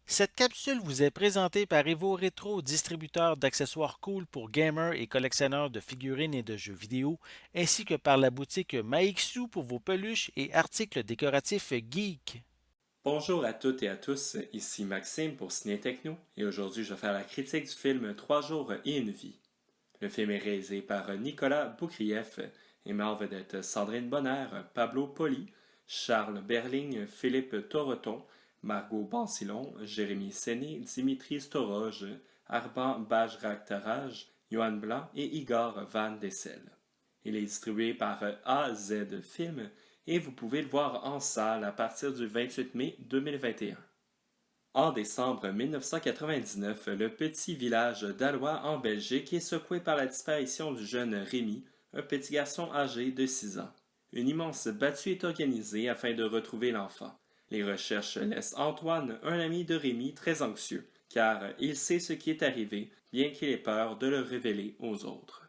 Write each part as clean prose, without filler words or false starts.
Cette capsule vous est présentée par Evo Retro, distributeur d'accessoires cool pour gamers et collectionneurs de figurines et de jeux vidéo, ainsi que par la boutique Maixu pour vos peluches et articles décoratifs geek. Bonjour à toutes et à tous, ici Maxime pour Ciné Techno et aujourd'hui je vais faire la critique du film 3 jours et une vie. Le film est réalisé par Nicolas Boukrieff et met en vedette Sandrine Bonner, Pablo Poli, Charles Berling, Philippe Torreton, Margot Bancilon, Jérémy Séné, Dimitri Storoj, Arban Bajraktaraj, Johan Blanc et Igor Van Dessel. Il est distribué par AZ Film et vous pouvez le voir en salle à partir du 28 mai 2021. En décembre 1999, le petit village d'Alois en Belgique est secoué par la disparition du jeune Rémi, un petit garçon âgé de 6 ans. Une immense battue est organisée afin de retrouver l'enfant. Les recherches laissent Antoine, un ami de Rémi, très anxieux, car il sait ce qui est arrivé, bien qu'il ait peur de le révéler aux autres.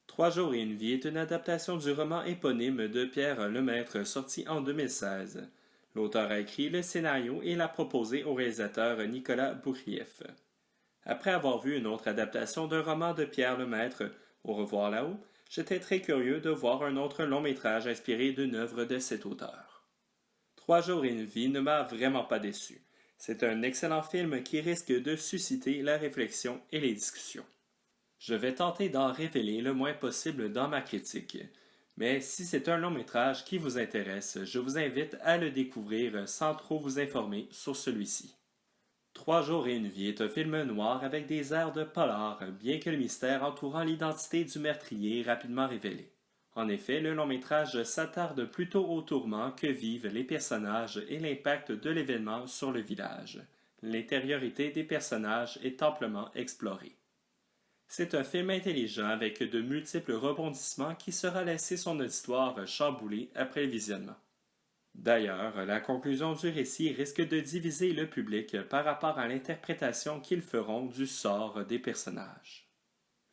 3 jours et une vie est une adaptation du roman éponyme de Pierre Lemaître sorti en 2016. L'auteur a écrit le scénario et l'a proposé au réalisateur Nicolas Bourrieff. Après avoir vu une autre adaptation d'un roman de Pierre Lemaître, Au revoir là-haut, j'étais très curieux de voir un autre long métrage inspiré d'une œuvre de cet auteur. 3 jours et une vie ne m'a vraiment pas déçu. C'est un excellent film qui risque de susciter la réflexion et les discussions. Je vais tenter d'en révéler le moins possible dans ma critique. Mais si c'est un long métrage qui vous intéresse, je vous invite à le découvrir sans trop vous informer sur celui-ci. 3 jours et une vie est un film noir avec des airs de polar, bien que le mystère entourant l'identité du meurtrier est rapidement révélé. En effet, le long métrage s'attarde plutôt aux tourments que vivent les personnages et l'impact de l'événement sur le village. L'intériorité des personnages est amplement explorée. C'est un film intelligent avec de multiples rebondissements qui sera laissé son auditoire chamboulé après le visionnement. D'ailleurs, la conclusion du récit risque de diviser le public par rapport à l'interprétation qu'ils feront du sort des personnages.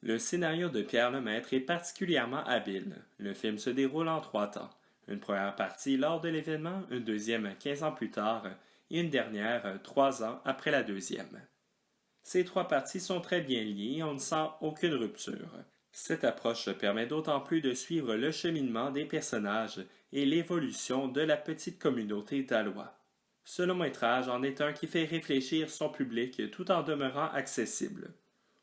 Le scénario de Pierre Lemaître est particulièrement habile. Le film se déroule en 3 temps. Une première partie lors de l'événement, une deuxième 15 ans plus tard et une dernière 3 ans après la deuxième. Ces 3 parties sont très bien liées et on ne sent aucune rupture. Cette approche permet d'autant plus de suivre le cheminement des personnages et l'évolution de la petite communauté d'Alois. Ce long métrage en est un qui fait réfléchir son public tout en demeurant accessible.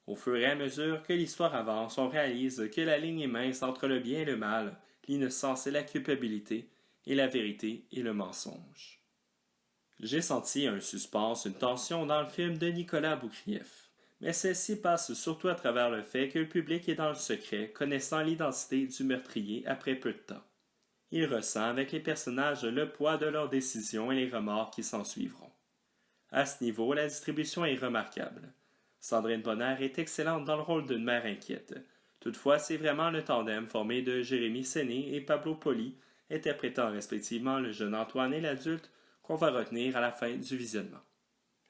Au fur et à mesure que l'histoire avance, on réalise que la ligne est mince entre le bien et le mal, l'innocence et la culpabilité, et la vérité et le mensonge. J'ai senti un suspense, une tension dans le film de Nicolas Boukrieff. Mais celle-ci passe surtout à travers le fait que le public est dans le secret, connaissant l'identité du meurtrier après peu de temps. Il ressent avec les personnages le poids de leurs décisions et les remords qui s'ensuivront. À ce niveau, la distribution est remarquable. Sandrine Bonner est excellente dans le rôle d'une mère inquiète. Toutefois, c'est vraiment le tandem formé de Jérémy Séné et Pablo Poli, interprétant respectivement le jeune Antoine et l'adulte, qu'on va retenir à la fin du visionnement.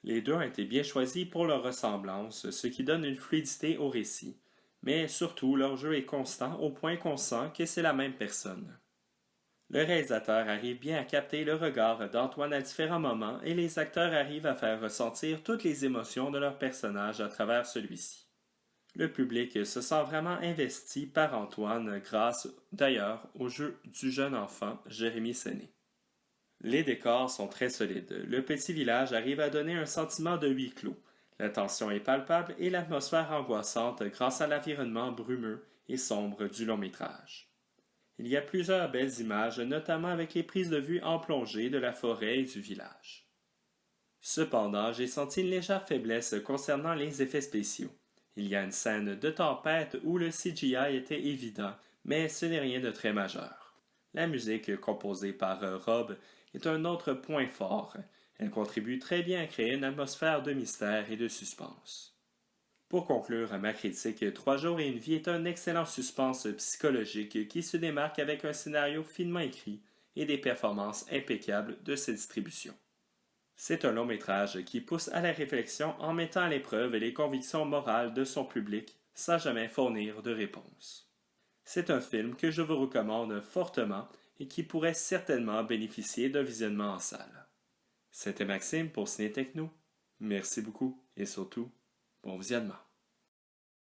Les deux ont été bien choisis pour leur ressemblance, ce qui donne une fluidité au récit. Mais surtout, leur jeu est constant au point qu'on sent que c'est la même personne. Le réalisateur arrive bien à capter le regard d'Antoine à différents moments et les acteurs arrivent à faire ressentir toutes les émotions de leur personnage à travers celui-ci. Le public se sent vraiment investi par Antoine grâce, d'ailleurs, au jeu du jeune enfant Jérémy Séné. Les décors sont très solides. Le petit village arrive à donner un sentiment de huis clos. La tension est palpable et l'atmosphère angoissante grâce à l'environnement brumeux et sombre du long métrage. Il y a plusieurs belles images, notamment avec les prises de vue en plongée de la forêt et du village. Cependant, j'ai senti une légère faiblesse concernant les effets spéciaux. Il y a une scène de tempête où le CGI était évident, mais ce n'est rien de très majeur. La musique composée par Rob est un autre point fort. Elle contribue très bien à créer une atmosphère de mystère et de suspense. Pour conclure ma critique, 3 jours et une vie est un excellent suspense psychologique qui se démarque avec un scénario finement écrit et des performances impeccables de sa distribution. C'est un long métrage qui pousse à la réflexion en mettant à l'épreuve les convictions morales de son public sans jamais fournir de réponse. C'est un film que je vous recommande fortement et qui pourrait certainement bénéficier d'un visionnement en salle. C'était Maxime pour Ciné Techno. Merci beaucoup et surtout, bon visionnement.